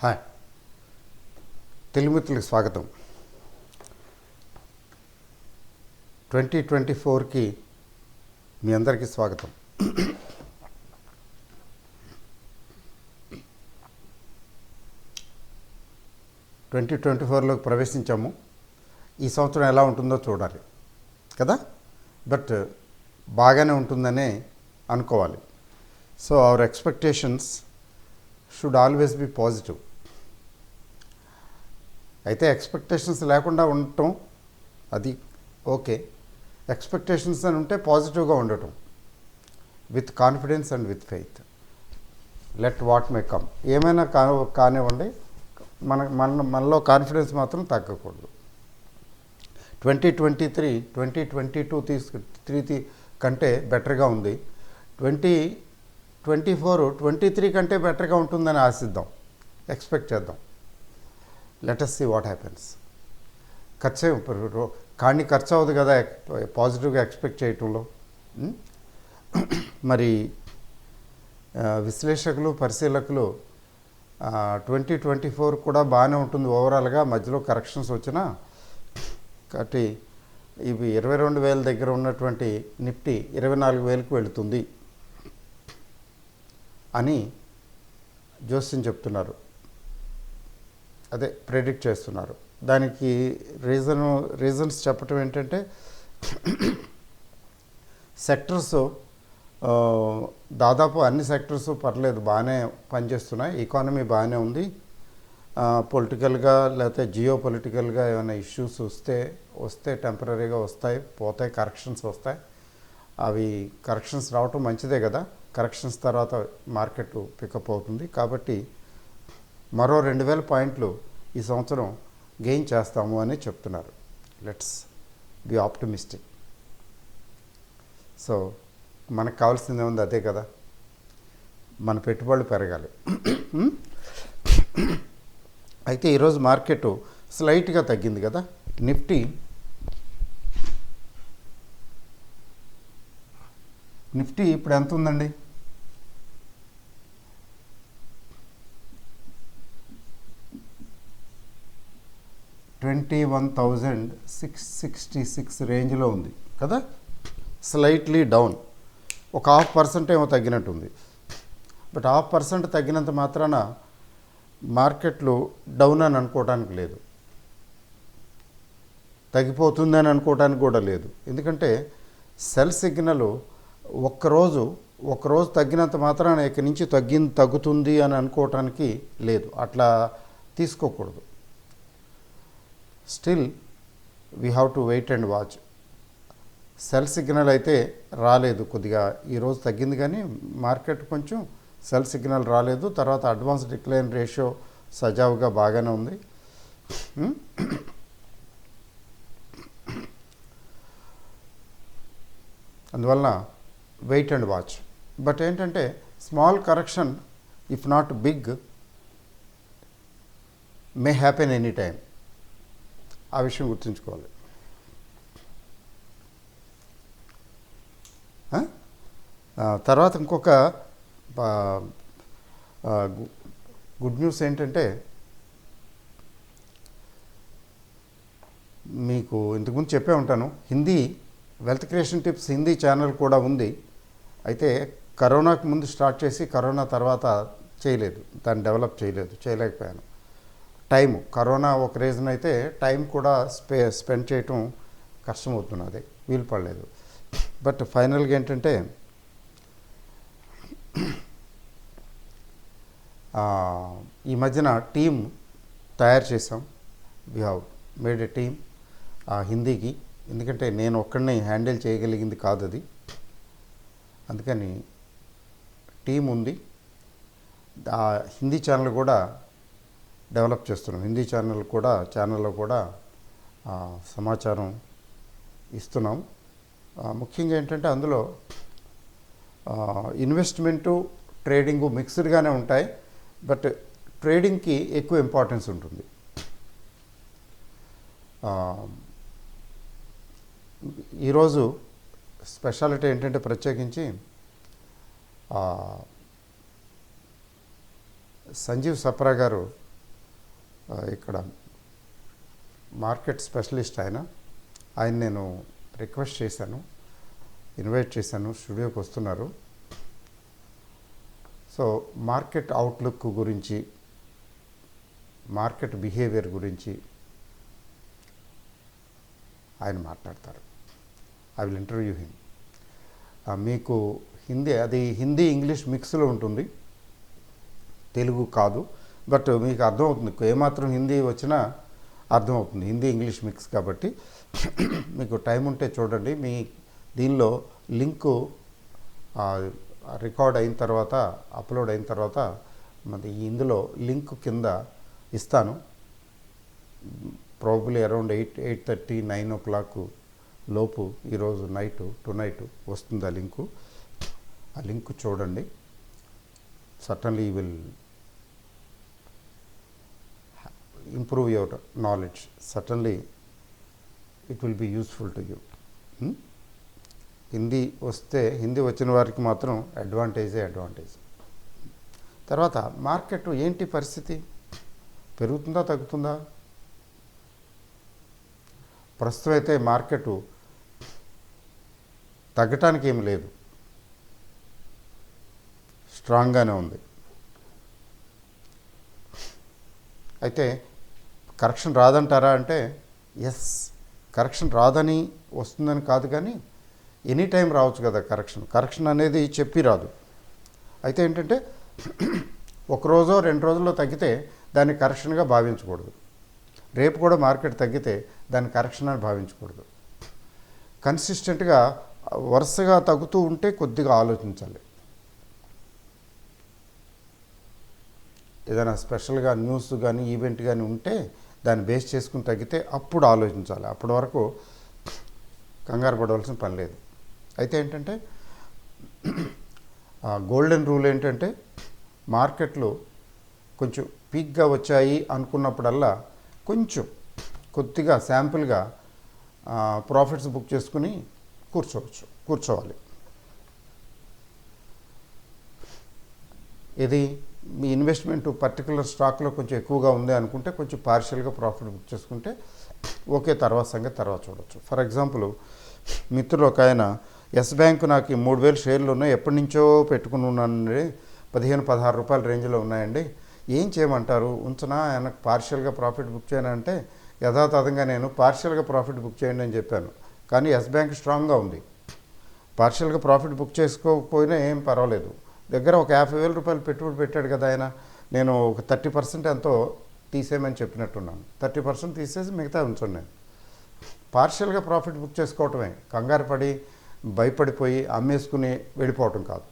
Hi, Telugu మిత్రులకు స్వాగతం. 2024కి మీ అందరికీ స్వాగతం. ట్వంటీ 24లోకి ప్రవేశించాము. ఈ సంవత్సరం ఎలా ఉంటుందో చూడాలి కదా, బట్ బాగానే ఉంటుందనే అనుకోవాలి. So our expectations should always be positive. అయితే ఎక్స్పెక్టేషన్స్ లేకుండా ఉండటం అది ఓకే. ఎక్స్పెక్టేషన్స్ అని ఉంటే పాజిటివ్గా ఉండటం, with confidence and with faith. Let what may come. ఏమైనా కానివ్వండి, మనలో కాన్ఫిడెన్స్ మాత్రం తగ్గకూడదు. 2023 2022 కంటే బెటర్గా ఉంది. 2024 23 కంటే బెటర్గా ఉంటుందని ఆశిద్దాం, ఎక్స్పెక్ట్ చేద్దాం. Let us see what happens. ఖర్చు అవ్వదు కదా పాజిటివ్గా ఎక్స్పెక్ట్ చేయటంలో. మరి విశ్లేషకులు, పరిశీలకులు 2024 కూడా బాగానే ఉంటుంది ఓవరాల్గా, మధ్యలో కరెక్షన్స్ వచ్చినా. కాబట్టి ఇవి 22,000 దగ్గర ఉన్నటువంటి నిఫ్టీ 24,000కి వెళుతుంది అని జోస్యం అదే ప్రెడిక్ట్ చేస్తున్నారు. దానికి రీజన్స్ చెప్పటం ఏంటంటే, సెక్టర్స్ దాదాపు అన్ని సెక్టర్స్ పర్లేదు, బాగానే పనిచేస్తున్నాయి. ఎకానమీ బాగానే ఉంది. పొలిటికల్గా లేకపోతే జియో పొలిటికల్గా ఏమైనా ఇష్యూస్ వస్తే టెంపరీగా వస్తాయి, పోతాయి, కరెక్షన్స్ వస్తాయి. అవి కరెక్షన్స్ రావటం మంచిదే కదా. కరెక్షన్స్ తర్వాత మార్కెట్ పికప్ అవుతుంది. కాబట్టి మరో 2,000 పాయింట్లు ఈ సంవత్సరం గెయిన్ చేస్తాము అని చెప్తున్నారు. Let's be optimistic. సో మనకు కావాల్సిందే ఉంది, అదే కదా, మన పెట్టుబడులు పెరగాలి. అయితే ఈరోజు మార్కెట్ స్లైట్గా తగ్గింది కదా. నిఫ్టీ 20 ఇప్పుడు ఎంత ఉందండి? 21,666 రేంజ్లో ఉంది కదా. స్లైట్లీ డౌన్, ఒక 0.5% ఏమో తగ్గినట్టుంది. బట్ 0.5% తగ్గినంత మాత్రాన మార్కెట్లు డౌన్ అని అనుకోవడానికి లేదు, తగ్గిపోతుందని అనుకోవడానికి కూడా లేదు. ఎందుకంటే సెల్ సిగ్నల్ ఒక్కరోజు తగ్గినంత మాత్రాన ఇక్కడి నుంచి తగ్గుతుంది అని అనుకోవటానికి లేదు. అట్లా తీసుకోకూడదు. Still we have to wait and watch. Cell signal అయితే రాలేదు, కొద్దిగా ఈరోజు తగ్గింది, కానీ మార్కెట్ కొంచెం సెల్ సిగ్నల్ రాలేదు. తర్వాత అడ్వాన్స్ డిక్లైన్ రేషియో సజావుగా బాగానే ఉంది. అందువలన వెయిట్ అండ్ వాచ్. బట్ ఏంటంటే small correction, if not big, may happen any time. ఆ విషయం గుర్తుంచుకోవాలి. తర్వాత ఇంకొక గుడ్ న్యూస్ ఏంటంటే, మీకు ఇంతకుముందు చెప్పే ఉంటాను, Hindi wealth creation tips Hindi channel కూడా ఉంది. అయితే కరోనాకు ముందు స్టార్ట్ చేసి కరోనా తర్వాత చేయలేదు, దాన్ని డెవలప్ చేయలేకపోయాను. టైము, కరోనా ఒక రీజన్ అయితే టైం కూడా స్పెండ్ చేయటం కష్టమవుతున్నది, వీలు పడలేదు. బట్ ఫైనల్గా ఏంటంటే, ఈ మధ్యన టీం తయారు చేసాం. We have made a team హిందీకి. ఎందుకంటే నేను ఒక్కడిని హ్యాండిల్ చేయగలిగింది కాదు అది, అందుకని టీం ఉంది. హిందీ ఛానల్ కూడా డెవలప్ చేస్తున్నాం. హిందీ ఛానల్లో కూడా సమాచారం ఇస్తున్నాం. ముఖ్యంగా ఏంటంటే అందులో ఇన్వెస్ట్మెంటు, ట్రేడింగు మిక్స్డ్గానే ఉంటాయి. బట్ ట్రేడింగ్కి ఎక్కువ ఇంపార్టెన్స్ ఉంటుంది. ఈరోజు స్పెషాలిటీ ఏంటంటే, ప్రత్యేకించి సంజీవ్ సప్రా గారు ఇక్కడ మార్కెట్ స్పెషలిస్ట్ ఆయన నేను రిక్వెస్ట్ చేశాను, ఇన్వైట్ చేశాను, స్టూడియోకి వస్తున్నారు. సో మార్కెట్ అవుట్లుక్ గురించి, మార్కెట్ బిహేవియర్ గురించి ఆయన మాట్లాడతారు. I will interview him. మీకు హిందీ ఇంగ్లీష్ మిక్స్లో ఉంటుంది, తెలుగు కాదు. బట్ మీకు అర్థమవుతుంది, ఏమాత్రం హిందీ వచ్చినా అర్థమవుతుంది. హిందీ ఇంగ్లీష్ మిక్స్ కాబట్టి మీకు టైం ఉంటే చూడండి. మీ దీనిలో లింకు రికార్డ్ అయిన తర్వాత, అప్లోడ్ అయిన తర్వాత మరి ఇందులో లింక్ కింద ఇస్తాను. ప్రాబబ్లీ అరౌండ్ 8:30, 9 o'clock లోపు ఈరోజు టునైట్ వస్తుంది ఆ లింకు. ఆ లింక్ చూడండి. Certainly you will improve your knowledge. Certainly it will be useful to you. Hindi వచ్చిన వారికి మాత్రం అడ్వాంటేజ్. తర్వాత మార్కెట్ ఏంటి పరిస్థితి? పెరుగుతుందా తగ్గుతుందా? ప్రస్తుతం అయితే మార్కెట్ తగ్గటానికి ఏమి లేదు, స్ట్రాంగ్గానే ఉంది. అయితే కరెక్షన్ రాదంటారా అంటే ఎస్, కరెక్షన్ రాదని వస్తుందని కాదు, కానీ ఎనీ టైం రావచ్చు కదా కరెక్షన్ అనేది చెప్పి రాదు. అయితే ఏంటంటే ఒక రోజో 2 రోజుల్లో తగ్గితే దాన్ని కరెక్షన్గా భావించకూడదు. రేపు కూడా మార్కెట్ తగ్గితే దాన్ని కరెక్షన్ అని భావించకూడదు. కన్సిస్టెంట్గా వరుసగా తగ్గుతూ ఉంటే కొద్దిగా ఆలోచించాలి. ఏదైనా స్పెషల్గా న్యూస్ కానీ ఈవెంట్ కానీ ఉంటే దాన్ని బేస్ చేసుకుని తగ్గితే అప్పుడు ఆలోచించాలి. అప్పటి వరకు కంగారు పడవలసిన పని లేదు. అయితే ఏంటంటే గోల్డెన్ రూల్ ఏంటంటే మార్కెట్లు కొంచెం పీక్గా వచ్చాయి అనుకున్నప్పుడల్లా కొద్దిగా శాంపుల్గా ప్రాఫిట్స్ బుక్ చేసుకుని కూర్చోవాలి. ఇది మీ ఇన్వెస్ట్మెంట్ పర్టికులర్ స్టాక్లో కొంచెం ఎక్కువగా ఉంది అనుకుంటే కొంచెం పార్షియల్గా ప్రాఫిట్ బుక్ చేసుకుంటే ఓకే, తర్వాత సంగతి తర్వాత చూడవచ్చు. ఫర్ ఎగ్జాంపుల్, మిత్రులు ఒక ఆయన ఎస్ బ్యాంకు నాకు 3,000 షేర్లు ఉన్నాయి, ఎప్పటి నుంచో పెట్టుకుని ఉన్నానండి, 15-16 రూపాయల రేంజ్లో ఉన్నాయండి, ఏం చేయమంటారు, ఉంచనా ఆయనకు పార్షియల్గా ప్రాఫిట్ బుక్ చేయను అంటే యథాతథంగా నేను పార్షియల్గా ప్రాఫిట్ బుక్ చేయండి అని చెప్పాను. కానీ ఎస్ బ్యాంక్ స్ట్రాంగ్గా ఉంది, పార్షియల్గా ప్రాఫిట్ బుక్ చేసుకోకపోయినా ఏం పర్వాలేదు. దగ్గర ఒక 50,000 రూపాయలు పెట్టుబడి పెట్టాడు కదా ఆయన, నేను ఒక 30% ఎంతో తీసేయమని చెప్పినట్టున్నాను. 30% తీసేసి మిగతా ఉంచండి. నేను పార్షియల్గా ప్రాఫిట్ బుక్ చేసుకోవటమే, కంగారు పడి భయపడిపోయి అమ్మేసుకుని వెళ్ళిపోవటం కాదు.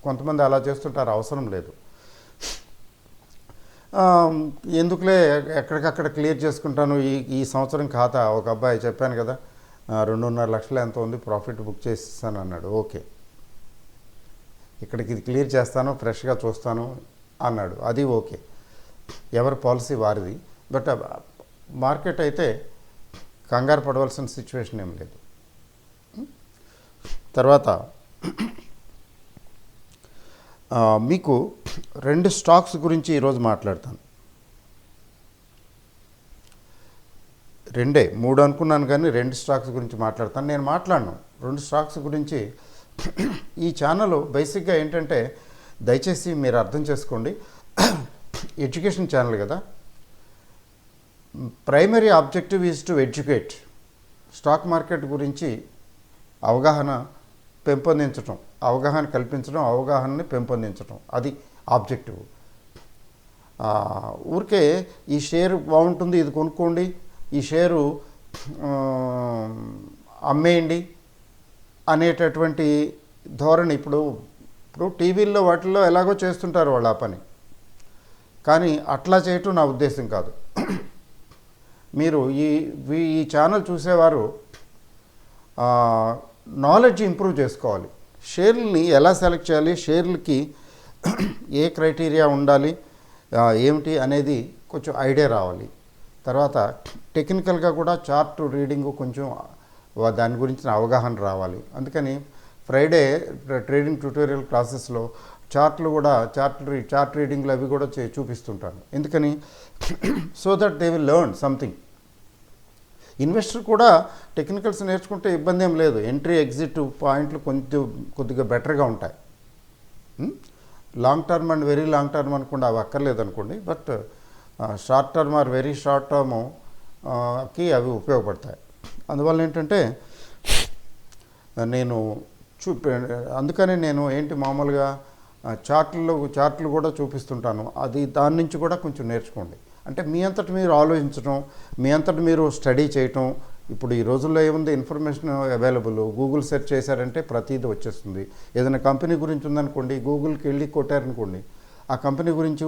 కొంతమంది అలా చేస్తుంటారు, అవసరం లేదు. ఎందుకులే ఎక్కడికక్కడ క్లియర్ చేసుకుంటాను ఈ సంవత్సరం ఖాతా. ఒక అబ్బాయి చెప్పాను కదా, 2.5 లక్షలు ఎంత ఉంది, ప్రాఫిట్ బుక్ చేసేసాను అన్నాడు. ఓకే, ఇక్కడికి ఇది క్లియర్ చేస్తాను, ఫ్రెష్గా చూస్తాను అన్నాడు, అది ఓకే, ఎవరి పాలసీ వారిది. బట్ మార్కెట్ అయితే కంగారు పడవలసిన సిచ్యువేషన్ ఏం లేదు. తర్వాత మీకు 2 స్టాక్స్ గురించి ఈరోజు మాట్లాడతాను. 3 అనుకున్నాను కానీ 2 స్టాక్స్ గురించి మాట్లాడతాను. నేను మాట్లాడను 2 స్టాక్స్ గురించి. ఈ ఛానల్ బేసిక్గా ఏంటంటే, దయచేసి మీరు అర్థం చేసుకోండి, ఎడ్యుకేషన్ ఛానల్ కదా. Primary objective is to educate. Stock market గురించి అవగాహన పెంపొందించటం, అవగాహన కల్పించడం, అవగాహనని పెంపొందించడం, అది ఆబ్జెక్టివ్. ఊరికే ఈ షేర్ బాగుంటుంది, ఇది కొనుక్కోండి, ఈ షేరు అమ్మేయండి అనేటటువంటి ధోరణి ఇప్పుడు టీవీల్లో వాటిల్లో ఎలాగో చేస్తుంటారు వాళ్ళు ఆ పని. కానీ అట్లా చేయటం నా ఉద్దేశం కాదు. మీరు ఈ ఛానల్ చూసేవారు నాలెడ్జ్ ఇంప్రూవ్ చేసుకోవాలి. షేర్లని ఎలా సెలెక్ట్ చేయాలి, షేర్లకి ఏ క్రైటీరియా ఉండాలి, ఏమిటి అనేది కొంచెం ఐడియా రావాలి. తర్వాత టెక్నికల్గా కూడా చార్ట్ రీడింగ్ కొంచెం దాని గురించిన అవగాహన రావాలి. అందుకని ఫ్రైడే ట్రేడింగ్ ట్యూటోరియల్ క్లాసెస్లో చార్ట్లు కూడా చార్ట్ రీడింగ్లు అవి కూడా చూపిస్తుంటాను. ఎందుకని? So that they will learn something. Investor కూడా టెక్నికల్స్ నేర్చుకుంటే ఇబ్బంది ఏం లేదు. ఎంట్రీ ఎగ్జిట్ పాయింట్లు కొద్దిగా బెటర్గా ఉంటాయి. Long term and very long term అనుకోండి, అవి అక్కర్లేదు అనుకోండి. But short term or very short టర్మ్కి అవి ఉపయోగపడతాయి. అందువల్ల ఏంటంటే నేను అందుకని నేను మామూలుగా చార్ట్లు కూడా చూపిస్తుంటాను. దాని నుంచి కూడా కొంచెం నేర్చుకోండి. అంటే మీ అంతటి మీరు ఆలోచించడం, మీ అంతటి మీరు స్టడీ చేయటం. ఇప్పుడు ఈ రోజుల్లో ఏముంది, ఇన్ఫర్మేషన్ అవైలబుల్. గూగుల్ సెర్చ్ చేశారంటే ప్రతిదీ వచ్చేస్తుంది. ఏదైనా కంపెనీ గురించి ఉందనుకోండి, గూగుల్కి వెళ్ళి కొట్టారనుకోండి, ఆ కంపెనీ గురించి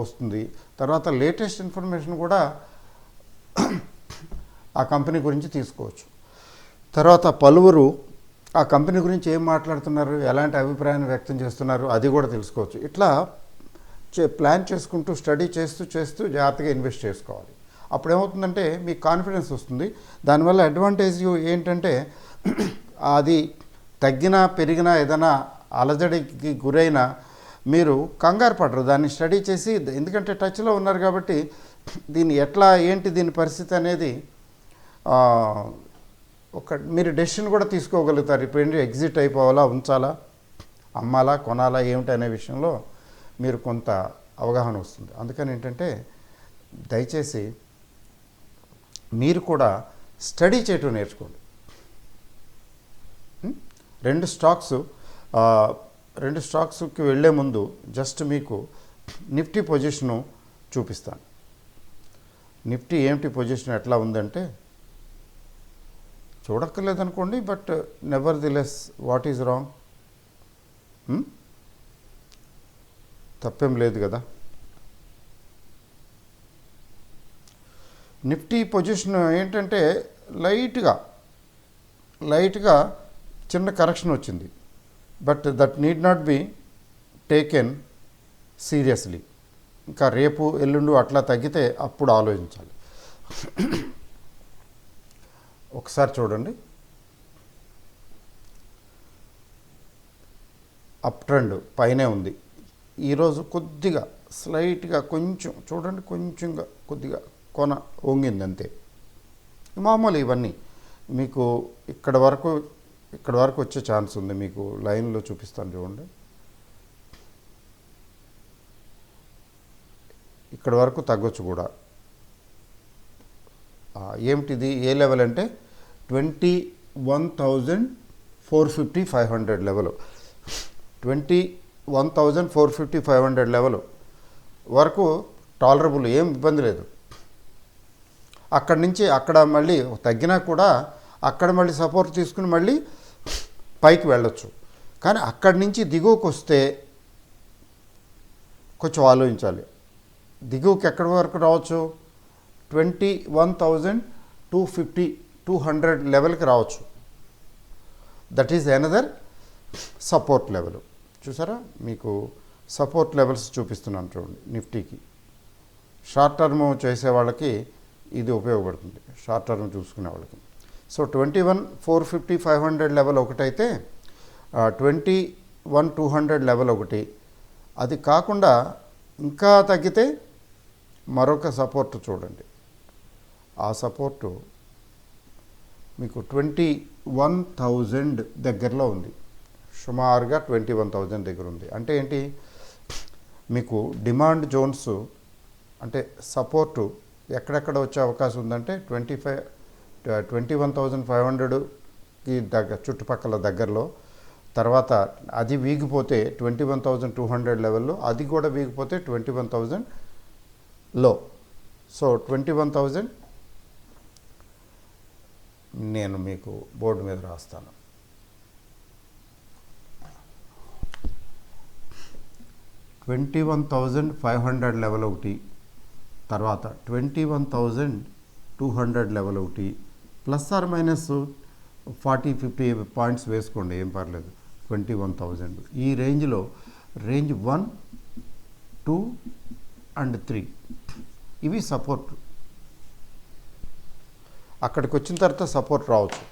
వస్తుంది. తర్వాత లేటెస్ట్ ఇన్ఫర్మేషన్ కూడా ఆ కంపెనీ గురించి తీసుకోవచ్చు. తర్వాత పలువురు ఆ కంపెనీ గురించి ఏం మాట్లాడుతున్నారు, ఎలాంటి అభిప్రాయాన్ని వ్యక్తం చేస్తున్నారు, అది కూడా తెలుసుకోవచ్చు. ఇట్లా ప్లాన్ చేసుకుంటూ స్టడీ చేస్తూ జాగ్రత్తగా ఇన్వెస్ట్ చేసుకోవాలి. అప్పుడు ఏమవుతుందంటే మీకు కాన్ఫిడెన్స్ వస్తుంది. దానివల్ల అడ్వాంటేజ్ ఏంటంటే అది తగ్గినా పెరిగినా ఏదైనా అలజడికి గురైనా మీరు కంగారు పడరు. దాన్ని స్టడీ చేసి, ఎందుకంటే టచ్లో ఉన్నారు కాబట్టి దీన్ని ఎట్లా ఏంటి దీని పరిస్థితి అనేది మీరు డెసిషన్ కూడా తీసుకోగలుగుతారు. ఇప్పుడు ఎగ్జిట్ అయిపోవాలా, ఉంచాలా, అమ్మాలా, కొనాలా, ఏమిటి అనే విషయంలో మీరు కొంత అవగాహన వస్తుంది. అందుకని ఏంటంటే దయచేసి మీరు కూడా స్టడీ చేయటం నేర్చుకోండి. రెండు స్టాక్స్కి వెళ్ళే ముందు జస్ట్ మీకు నిఫ్టీ పొజిషను చూపిస్తాను. నిఫ్టీ ఏమిటి పొజిషన్ ఎట్లా ఉందంటే, చూడక్కర్లేదనుకోండి, but nevertheless what is wrong? తప్పేం లేదు కదా. నిఫ్టీ పొజిషన్ ఏంటంటే లైట్గా చిన్న కరెక్షన్ వచ్చింది. But that need not be taken seriously. ఇంకా రేపు ఎల్లుండు అట్లా తగ్గితే అప్పుడు ఆలోచించాలి. ఒకసారి చూడండి, అప్ ట్రెండ్ పైనే ఉంది. ఈరోజు కొద్దిగా స్లైట్గా కొంచెం చూడండి, కొద్దిగా కొన వంగింది అంతే. మామూలు ఇవన్నీ మీకు ఇక్కడ వరకు వచ్చే ఛాన్స్ ఉంది. మీకు లైన్లో చూపిస్తాను చూడండి. ఇక్కడ వరకు తగ్గొచ్చు కూడా. ఏమిటిది, ఏ లెవెల్ అంటే 21,450 500 లెవెల్. 21,450 500 లెవెల్ వరకు టాలరబుల్, ఏం ఇబ్బంది లేదు. అక్కడి నుంచి అక్కడ మళ్ళీ తగ్గినా కూడా అక్కడ మళ్ళీ సపోర్ట్ తీసుకుని మళ్ళీ పైకి వెళ్ళొచ్చు. కానీ అక్కడి నుంచి దిగువకు వస్తే కొంచెం ఆలోచించాలి. దిగువకి ఎక్కడి వరకు రావచ్చు? 21,250 లెవెల్కి రావచ్చు. That is another support level. చూసారా, మీకు సపోర్ట్ లెవెల్స్ చూపిస్తున్నాను చూడండి నిఫ్టీకి. షార్ట్ టర్మ్ చేసే వాళ్ళకి ఇది ఉపయోగపడుతుంది, షార్ట్ టర్మ్ చూసుకునే వాళ్ళకి. సో 21,450 500 లెవెల్ ఒకటైతే 21,200 లెవెల్ ఒకటి. అది కాకుండా ఇంకా తగ్గితే మరొక సపోర్ట్ చూడండి. ఆ సపోర్టు మీకు 21,000 దగ్గరలో ఉంది. సుమారుగా 21,000 దగ్గర ఉంది. అంటే ఏంటి, మీకు డిమాండ్ జోన్స్ అంటే సపోర్టు ఎక్కడెక్కడ వచ్చే అవకాశం ఉందంటే 21,500కి చుట్టుపక్కల దగ్గరలో. తర్వాత అది వీగిపోతే 21,200 లెవెల్లో, అది కూడా వీగిపోతే 21,000లో. సో 21,000 నేను మీకు బోర్డు మీద రాస్తాను. 21,500 లెవెల్ ఒకటి, తర్వాత 21,200 లెవెల్ ఒకటి, ప్లస్ ఆర్ మైనస్ 40-50 పాయింట్స్ వేసుకోండి, ఏం పర్లేదు. 21,000 ఈ రేంజ్లో, రేంజ్ 1, 2 అండ్ 3 ఇవి సపోర్ట్. అక్కడికి వచ్చిన తర్వాత సపోర్ట్ రావచ్చు.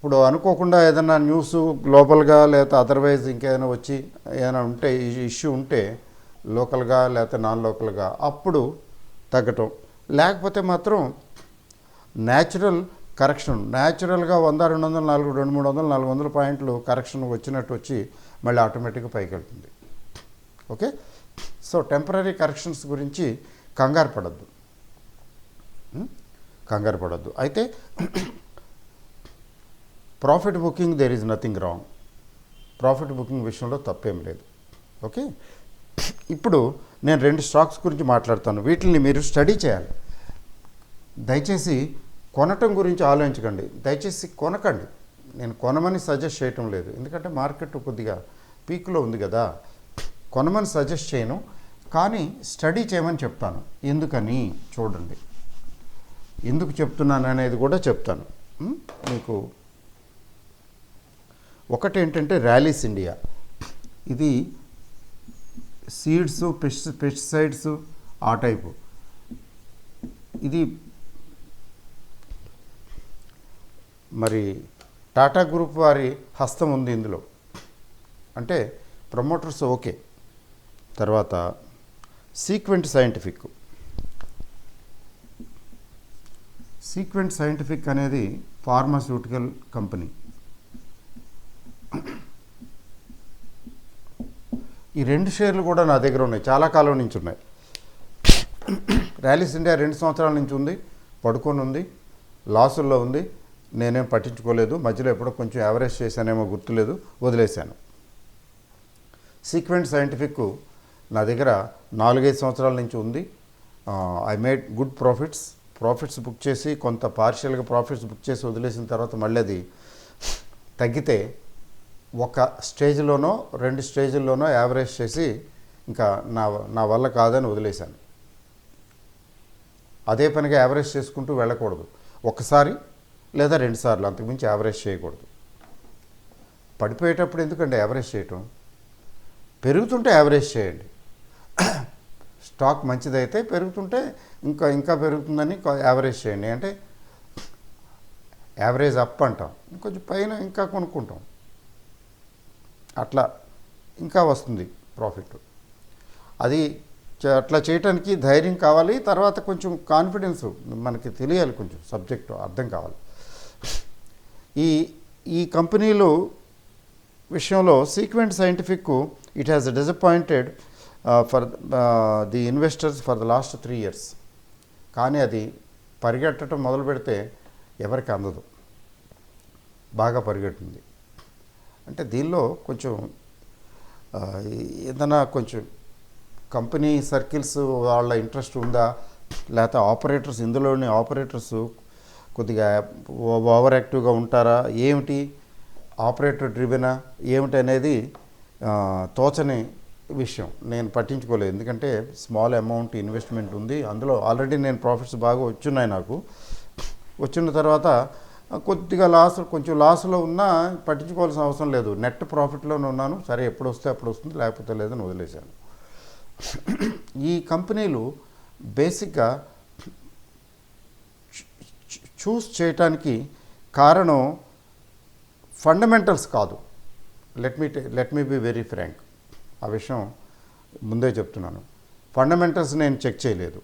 ఇప్పుడు అనుకోకుండా ఏదైనా న్యూస్ గ్లోబల్గా లేకపోతే అదర్వైజ్ ఇంకేదైనా వచ్చి ఏదైనా ఉంటే ఇష్యూ ఉంటే లోకల్గా లేకపోతే నాన్ లోకల్గా అప్పుడు తగ్గటం, లేకపోతే మాత్రం న్యాచురల్ కరెక్షన్, న్యాచురల్గా 100, 200, 400, 300, 400 పాయింట్లు కరెక్షన్ వచ్చినట్టు వచ్చి మళ్ళీ ఆటోమేటిక్గా పైకి వెళ్తుంది. ఓకే, సో టెంపరీ కరెక్షన్స్ గురించి కంగారు పడద్దు. అయితే profit booking there is nothing wrong, profit booking విషయంలో తప్పేం లేదు. ఓకే, ఇప్పుడు నేను 2 స్టాక్స్ గురించి మాట్లాడతాను. వీటిని మీరు స్టడీ చేయాలి. దయచేసి కొనటం గురించి ఆలోచించకండి, దయచేసి కొనకండి. నేను కొనమని సజెస్ట్ చేయటం లేదు, ఎందుకంటే మార్కెట్ కొద్దిగా పీక్లో ఉంది కదా, కొనమని సజెస్ట్ చేయను, కానీ స్టడీ చేయమని చెప్తాను. ఎందుకని చూడండి, ఎందుకు చెప్తున్నాను అనేది కూడా చెప్తాను మీకు. ఒకటి ఏంటంటే ర్యాలీస్ ఇండియా, ఇది సీడ్స్, పెస్టిసైడ్స్ ఆ టైపు. ఇది మరి టాటా గ్రూప్ వారి హస్తం ఉంది ఇందులో, అంటే ప్రమోటర్స్ ఓకే. తర్వాత సీక్వెంట్ సైంటిఫిక్ అనేది ఫార్మాస్యూటికల్ కంపెనీ. ఈ 2 షేర్లు కూడా నా దగ్గర ఉన్నాయి, చాలా కాలం నుంచి ఉన్నాయి. ర్యాలీస్ ఇండియా 2 సంవత్సరాల నుంచి ఉంది, పడుకొని ఉంది, లాసుల్లో ఉంది. నేనేం పట్టించుకోలేదు, మధ్యలో ఎప్పుడో కొంచెం యావరేజ్ చేశానేమో గుర్తులేదు, వదిలేశాను. సీక్వెంట్ సైంటిఫిక్ నా దగ్గర 4-5 సంవత్సరాల నుంచి ఉంది. I made good profits book చేసి, కొంత పార్షియల్గా ప్రాఫిట్స్ బుక్ చేసి వదిలేసిన తర్వాత మళ్ళీ అది తగ్గితే ఒక స్టేజ్లోనో 2 స్టేజ్ల్లోనో యావరేజ్ చేసి ఇంకా నా వల్ల కాదని వదిలేశాను. అదే పనిగా యావరేజ్ చేసుకుంటూ వెళ్ళకూడదు, ఒకసారి లేదా 2 సార్లు, అంతకుమించి యావరేజ్ చేయకూడదు. పడిపోయేటప్పుడు ఎందుకంటే యావరేజ్ చేయటం, పెరుగుతుంటే యావరేజ్ చేయండి. స్టాక్ మంచిదైతే పెరుగుతుంటే ఇంకా పెరుగుతుందని యావరేజ్ చేయండి. అంటే యావరేజ్ అప్ అంటాం, ఇంకొంచెం పైన ఇంకా కొనుక్కుంటాం, అట్లా ఇంకా వస్తుంది ప్రాఫిట్. అది అట్లా చేయటానికి ధైర్యం కావాలి, తర్వాత కొంచెం కాన్ఫిడెన్స్ మనకి తెలియాలి, కొంచెం సబ్జెక్టు అర్థం కావాలి. ఈ కంపెనీలు విషయంలో sequent scientific it has disappointed for the investors for the last 3 years. కానీ అది పరిగెట్టడం మొదలు పెడితే ఎవరికి అందదు, బాగా పరిగెట్టింది. అంటే దీనిలో కొంచెం ఏదైనా కొంచెం కంపెనీ సర్కిల్స్ వాళ్ళ ఇంట్రెస్ట్ ఉందా, లేకపోతే ఆపరేటర్స్, ఇందులోని ఆపరేటర్స్ కొద్దిగా ఓవర్ యాక్టివ్గా ఉంటారా, ఏమిటి ఆపరేటర్ డ్రివెనా ఏమిటి అనేది తోచని విషయం. నేను పట్టించుకోలేదు, ఎందుకంటే స్మాల్ అమౌంట్ ఇన్వెస్ట్మెంట్ ఉంది, అందులో ఆల్రెడీ నేను ప్రాఫిట్స్ బాగా వచ్చున్నాయి. నాకు వచ్చిన తర్వాత కొద్దిగా కొంచెం లాస్లో ఉన్నా పట్టించుకోవాల్సిన అవసరం లేదు, నెట్ ప్రాఫిట్లోనే ఉన్నాను. సరే, ఎప్పుడు వస్తే అప్పుడు వస్తుంది, లేకపోతే లేదని వదిలేశాను. ఈ కంపెనీలు బేసిక్గా చూస్ చేయటానికి కారణం ఫండమెంటల్స్ కాదు. Let me be very frank, ఆ విషయం ముందే చెప్తున్నాను. ఫండమెంటల్స్ నేను చెక్ చేయలేదు,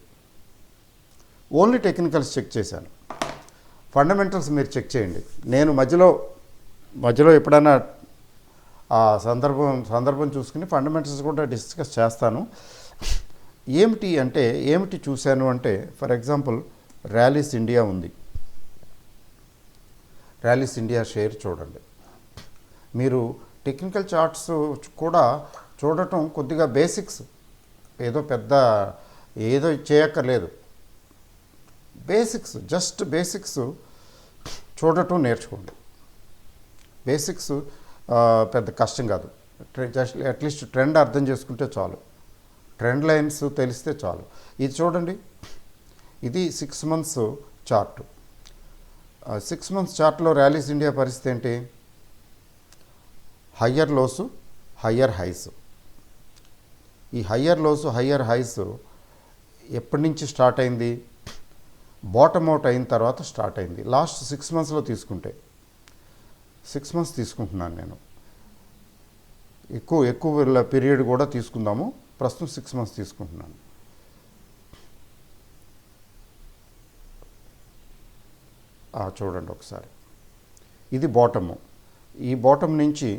ఓన్లీ టెక్నికల్స్ చెక్ చేశాను. ఫండమెంటల్స్ మీరు చెక్ చేయండి. నేను మధ్యలో ఎప్పుడైనా ఆ సందర్భం చూసుకుని ఫండమెంటల్స్ కూడా డిస్కస్ చేస్తాను. ఏమిటి చూశాను అంటే, ఫర్ ఎగ్జాంపుల్ ర్యాలీస్ ఇండియా ఉంది. ర్యాలీస్ ఇండియా షేర్ చూడండి. మీరు టెక్నికల్ చార్ట్స్ కూడా చూడటం కొద్దిగా బేసిక్స్, ఏదో చేయక్కర్లేదు. జస్ట్ బేసిక్స్ చూడటం నేర్చుకోండి. బేసిక్స్ పెద్ద కష్టం కాదు, జస్ట్ అట్లీస్ట్ ట్రెండ్ అర్థం చేసుకుంటే చాలు, ట్రెండ్ లైన్స్ తెలిస్తే చాలు. ఇది చూడండి, ఇది 6 months చార్టు. 6 months చార్ట్లో ర్యాలీస్ ఇండియా పరిస్థితి ఏంటి? Higher lows, higher highs. ఈ హయ్యర్ లోసు, హయ్యర్ హైస్ ఎప్పటి నుంచి స్టార్ట్ అయింది? బాటమ్ అవుట్ అయిన తర్వాత స్టార్ట్ అయింది. లాస్ట్ 6 monthsలో తీసుకుంటే 6 మంత్స్ తీసుకుంటున్నాను నేను. ఎక్కువ పీరియడ్ కూడా తీసుకుందాము. ప్రస్తుతం 6 మంత్స్ తీసుకుంటున్నాను. చూడండి ఒకసారి, ఇది బాటము. ఈ బాటమ్ నుంచి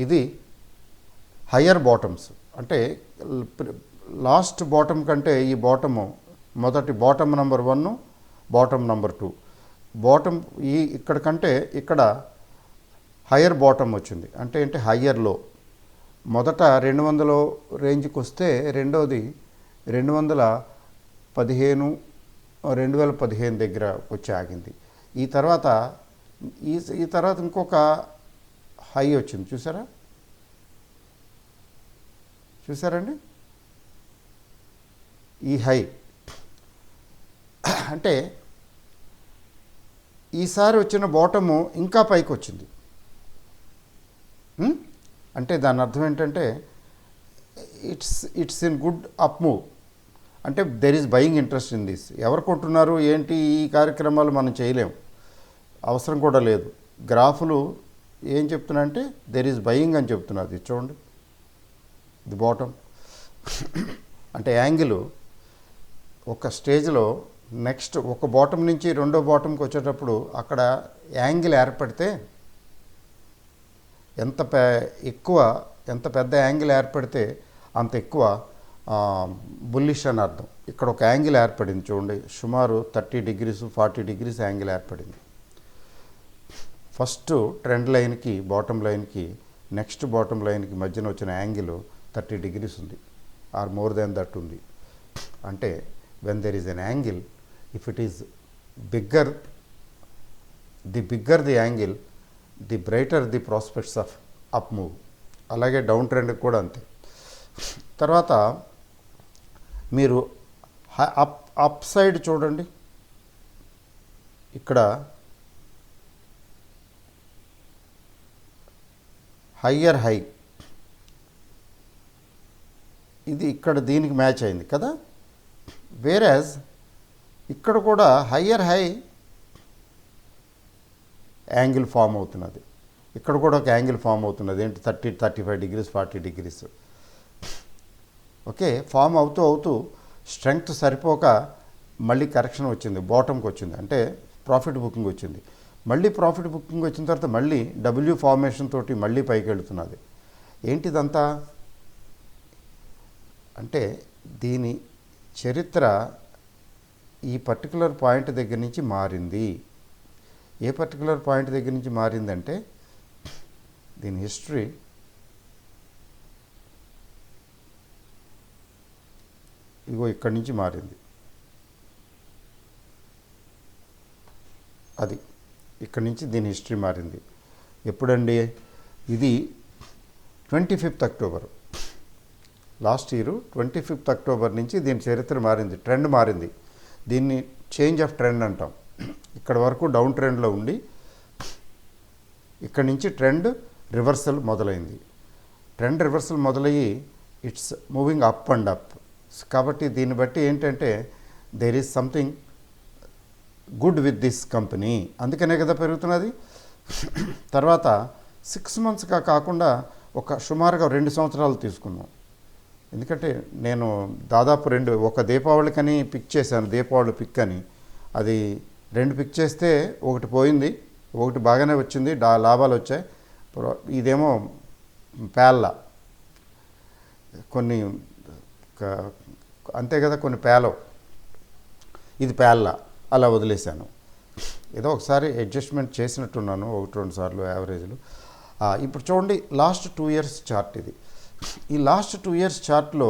ఇది హయ్యర్ బాటమ్స్, అంటే లాస్ట్ బాటమ్ కంటే ఈ బాటము మొదటి bottom number 1, bottom number 2. Bottom ఇక్కడ కంటే ఇక్కడ హయ్యర్ బాటమ్ వచ్చింది. అంటే ఏంటి, హయ్యర్ లో. మొదట 200 రేంజ్కి వస్తే రెండోది 2015 దగ్గర వచ్చి ఆగింది. ఈ తర్వాత ఇంకొక హై వచ్చింది. చూసారండి ఈ హై. అంటే ఈసారి వచ్చిన బాటము ఇంకా పైకి వచ్చింది. అంటే దాని అర్థం ఏంటంటే it's in good up move. అంటే there is buying interest in this. ఎవరు కొంటున్నారు ఏంటి, ఈ కార్యక్రమాలు మనం చేయలేము, అవసరం కూడా లేదు. గ్రాఫులు ఏం చెప్తున్నా అంటే దెర్ ఈజ్ బయింగ్ అని చెప్తున్నది. చూడండి ది బాటమ్. అంటే యాంగిల్ ఒక స్టేజ్లో నెక్స్ట్ ఒక బాటమ్ నుంచి రెండో బాటమ్కి వచ్చేటప్పుడు అక్కడ యాంగిల్ ఏర్పడితే ఎంత పెద్ద యాంగిల్ ఏర్పడితే అంత ఎక్కువ బుల్లిష్ అని అర్థం. ఇక్కడ ఒక యాంగిల్ ఏర్పడింది చూడండి, సుమారు 30 degrees 40 degrees యాంగిల్ ఏర్పడింది. ఫస్ట్ ట్రెండ్ లైన్కి బాటమ్ లైన్కి నెక్స్ట్ బాటమ్ లైన్కి మధ్యన వచ్చిన యాంగిల్ 30 degrees ఉంది, ఆర్ మోర్ దాన్ దట్ ఉంది. అంటే when there is an angle, if it is bigger the angle, the brighter the prospects of up move. అలాగే డౌన్ ట్రెండ్కి కూడా అంతే. తర్వాత మీరు అప్ సైడ్ చూడండి, ఇక్కడ హయ్యర్ హై, ఇది ఇక్కడ దీనికి మ్యాచ్ అయింది కదా. వేరేజ్ ఇక్కడ కూడా హయ్యర్ హై యాంగిల్ ఫామ్ అవుతున్నది. ఇక్కడ కూడా ఒక యాంగిల్ ఫామ్ అవుతున్నది. ఏంటి, 35 degrees 40 degrees. ఓకే, ఫామ్ అవుతూ స్ట్రెంగ్త్ సరిపోక మళ్ళీ కరెక్షన్ వచ్చింది, బాటమ్కి వచ్చింది. అంటే ప్రాఫిట్ బుకింగ్ వచ్చింది. మళ్ళీ ప్రాఫిట్ బుకింగ్ వచ్చిన తర్వాత మళ్ళీ డబ్ల్యూ ఫార్మేషన్ తోటి మళ్ళీ పైకి వెళుతున్నది. ఏంటిదంతా అంటే దీని చరిత్ర ఈ పర్టికులర్ పాయింట్ దగ్గర నుంచి మారింది. ఏ పర్టికులర్ పాయింట్ దగ్గర నుంచి మారిందంటే దీని హిస్టరీ ఇగో ఇక్కడి నుంచి మారింది. అది ఇక్కడి నుంచి దీని హిస్టరీ మారింది. ఎప్పుడండి, ఇది 25th October last year 25th October నుంచి దీని చరిత్ర మారింది, ట్రెండ్ మారింది. దీన్ని చేంజ్ ఆఫ్ ట్రెండ్ అంటాం. ఇక్కడ వరకు డౌన్ ట్రెండ్లో ఉండి ఇక్కడి నుంచి ట్రెండ్ రివర్సల్ మొదలైంది. ట్రెండ్ రివర్సల్ మొదలయ్యి it's moving up and up. కాబట్టి దీన్ని బట్టి ఏంటంటే there is something good with this company, అందుకనే కదా పెరుగుతున్నది. తర్వాత 6 monthsగా కాకుండా సుమారుగా 2 సంవత్సరాలు తీసుకున్నాం. ఎందుకంటే నేను దాదాపు ఒక దీపావళికని పిక్ చేశాను, దీపావళి పిక్ అని. అది 2 పిక్ చేస్తే ఒకటి పోయింది, ఒకటి బాగానే వచ్చింది, లాభాలు వచ్చాయి. ఇదేమో పేళ్ళ కొన్ని అంతే కదా, కొన్ని పేలవు, ఇది పేళ్ళ, అలా వదిలేశాను. ఏదో ఒకసారి అడ్జస్ట్మెంట్ చేసినట్టున్నాను 1-2 సార్లు యావరేజ్లు. ఇప్పుడు చూడండి లాస్ట్ 2 years చార్ట్ ఇది. ఈ లాస్ట్ 2 years చార్ట్లో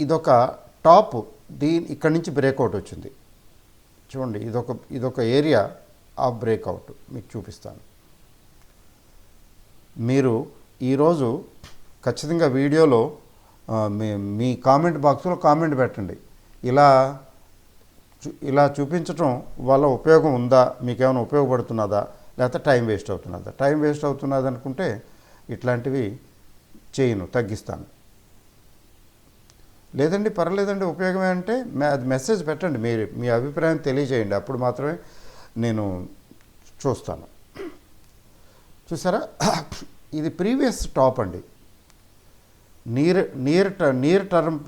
ఇదొక టాప్, ఇక్కడి నుంచి బ్రేక్అవుట్ వచ్చింది. చూడండి ఇదొక ఏరియా ఆఫ్ బ్రేక్అవుట్ మీకు చూపిస్తాను. మీరు ఈరోజు ఖచ్చితంగా వీడియోలో మీ కామెంట్ బాక్స్లో కామెంట్ పెట్టండి. ఇలా చూపించటం వల్ల ఉపయోగం ఉందా, మీకేమైనా ఉపయోగపడుతున్నదా, లేకపోతే టైం వేస్ట్ అవుతున్నదా. టైం వేస్ట్ అవుతున్నది అనుకుంటే ఇట్లాంటివి చేయను, తగ్గిస్తాను. లేదండి పర్లేదండి ఉపయోగమే అంటే అది మెసేజ్ పెట్టండి, మీరు మీ అభిప్రాయం తెలియజేయండి, అప్పుడు మాత్రమే నేను చూస్తాను. చూసారా, ఇది ప్రీవియస్ టాప్ అండి, నియర్ టర్మ్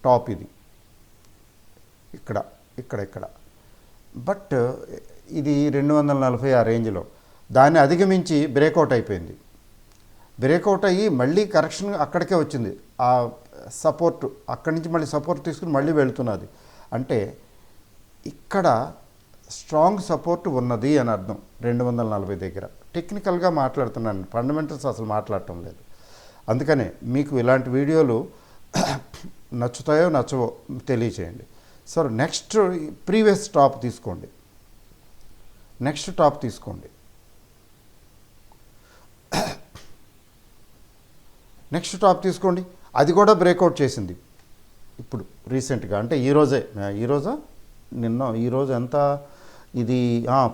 టాప్ ఇది ఇక్కడ ఇక్కడ ఇక్కడ. బట్ ఇది 240 ఆ రేంజ్లో, దాన్ని అధిగమించి బ్రేక్అవుట్ అయిపోయింది. బ్రేక్అవుట్ అయ్యి మళ్ళీ కరెక్షన్ అక్కడికే వచ్చింది. ఆ సపోర్ట్ అక్కడి నుంచి మళ్ళీ సపోర్ట్ తీసుకుని మళ్ళీ వెళుతున్నది. అంటే ఇక్కడ స్ట్రాంగ్ సపోర్ట్ ఉన్నది అని అర్థం 240 దగ్గర. టెక్నికల్గా మాట్లాడుతున్నాను, ఫండమెంటల్స్ అసలు మాట్లాడటం లేదు. అందుకనే మీకు ఇలాంటి వీడియోలు నచ్చుతాయో నచ్చవో తెలియచేయండి. సో నెక్స్ట్ ప్రీవియస్ టాప్ తీసుకోండి, నెక్స్ట్ టాప్ తీసుకోండి, నెక్స్ట్ టాప్ తీసుకోండి. అది కూడా బ్రేక్అవుట్ చేసింది ఇప్పుడు రీసెంట్గా, అంటే ఈరోజా ఈరోజు ఎంత ఇది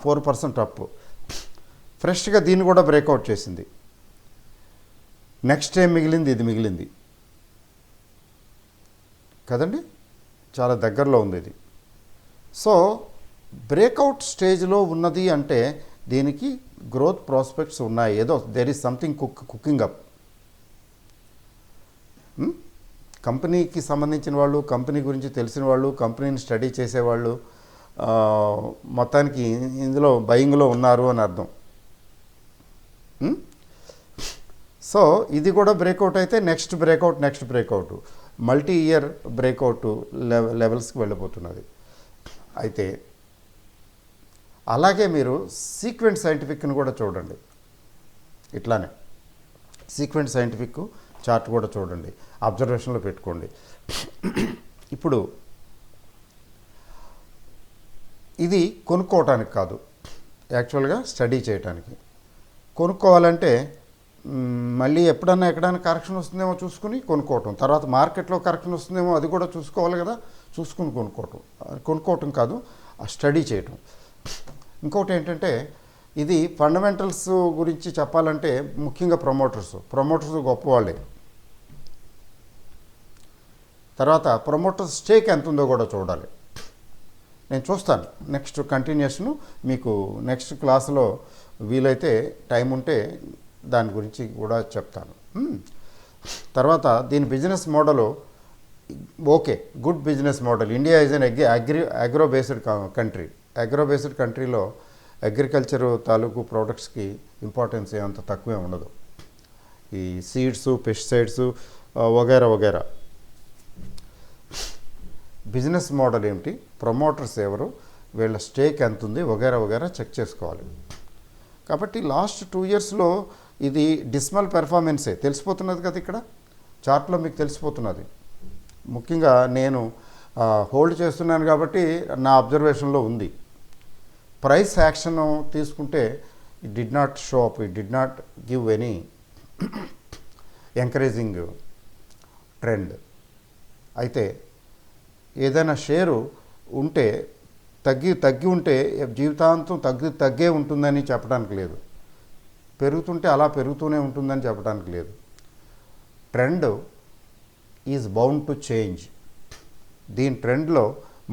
4% అప్. ఫ్రెష్గా దీన్ని కూడా బ్రేక్అవుట్ చేసింది. నెక్స్ట్ ఏం మిగిలింది, ఇది మిగిలింది కదండి, చాలా దగ్గరలో ఉంది ఇది. సో బ్రేక్అవుట్ స్టేజ్లో ఉన్నది అంటే దీనికి గ్రోత్ ప్రాస్పెక్ట్స్ ఉన్నాయి, ఏదో there is something cooking up. కంపెనీకి సంబంధించిన వాళ్ళు, కంపెనీ గురించి తెలిసిన వాళ్ళు, కంపెనీని స్టడీ చేసేవాళ్ళు మొత్తానికి ఇందులో బయింగ్లో ఉన్నారు అని అర్థం. సో ఇది కూడా బ్రేక్అవుట్ అయితే next breakout multi year breakout లెవెల్స్కి వెళ్ళిపోతున్నది. అయితే అలాగే మీరు సీక్వెంట్ సైంటిఫిక్ని కూడా చూడండి, ఇట్లానే సీక్వెంట్ సైంటిఫిక్ చార్ట్ కూడా చూడండి, అబ్జర్వేషన్లో పెట్టుకోండి. ఇప్పుడు ఇది కొనుక్కోవటానికి కాదు, యాక్చువల్గా స్టడీ చేయటానికి. కొనుక్కోవాలంటే మళ్ళీ ఎక్కడైనా కరెక్షన్ వస్తుందేమో చూసుకుని కొనుక్కోవటం, తర్వాత మార్కెట్లో కరెక్షన్ వస్తుందేమో అది కూడా చూసుకోవాలి కదా, చూసుకుని కొనుక్కోవటం కాదు, స్టడీ చేయటం. ఇంకోటి ఏంటంటే ఇది ఫండమెంటల్స్ గురించి చెప్పాలంటే ముఖ్యంగా ప్రమోటర్స్ గొప్పవాళ్ళే. తర్వాత ప్రమోటర్స్ స్టేక్ ఎంత ఉందో కూడా చూడాలి. నేను చూస్తాను నెక్స్ట్ కంటిన్యూషను మీకు నెక్స్ట్ క్లాసులో వీలైతే టైం ఉంటే దాని గురించి కూడా చెప్తాను. తర్వాత దీని business model okay, good business model. India is an agro based కంట్రీలో అగ్రికల్చర్ తాలూకు ప్రోడక్ట్స్కి ఇంపార్టెన్స్ ఏమంత తక్కువే ఉండదు. ఈ సీడ్స్, పెస్టిసైడ్స్ వగైరా. బిజినెస్ మోడల్ ఏమిటి, ప్రమోటర్స్ ఎవరు, వీళ్ళ స్టేక్ ఎంత ఉంది వగైరా చెక్ చేసుకోవాలి. కాబట్టి లాస్ట్ 2 ఇయర్స్లో ఇది డిస్మల్ పెర్ఫార్మెన్సే తెలిసిపోతున్నది కదా, ఇక్కడ చార్ట్లో మీకు తెలిసిపోతున్నది. ముఖ్యంగా నేను హోల్డ్ చేస్తున్నాను కాబట్టి నా అబ్జర్వేషన్లో ఉంది. ప్రైస్ యాక్షన్ తీసుకుంటే it did not show up, it did not give any encouraging trend. అయితే ఏదైనా షేరు ఉంటే తగ్గి ఉంటే జీవితాంతం తగ్గే ఉంటుందని చెప్పడానికి లేదు, పెరుగుతుంటే అలా పెరుగుతూనే ఉంటుందని చెప్పడానికి లేదు. Trend is bound to change. దీని ట్రెండ్లో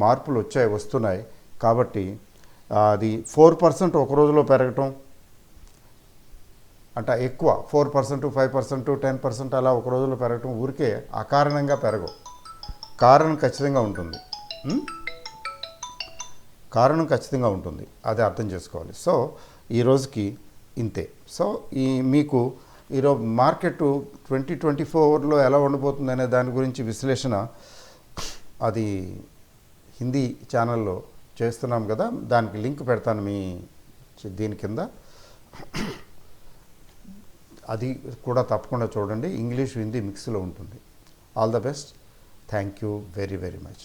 మార్పులు వస్తున్నాయి. కాబట్టి అది 4% ఒక రోజులో పెరగటం అంటే ఎక్కువ, 4%, 5%, 10% అలా ఒక రోజులో పెరగటం ఊరికే అకారణంగా పెరగవు. కారణం ఖచ్చితంగా ఉంటుంది, అది అర్థం చేసుకోవాలి. సో ఈ రోజుకి ఇంతే. సో మీకు ఈరోజు మార్కెట్ 2024లో ఎలా ఉండబోతుంది అనే దాని గురించి విశ్లేషణ అది హిందీ ఛానల్లో చేస్తున్నాం కదా, దానికి లింక్ పెడతాను మీ దీని కింద, అది కూడా తప్పకుండా చూడండి. ఇంగ్లీష్ హిందీ మిక్స్లో ఉంటుంది. All the best. Thank you very much.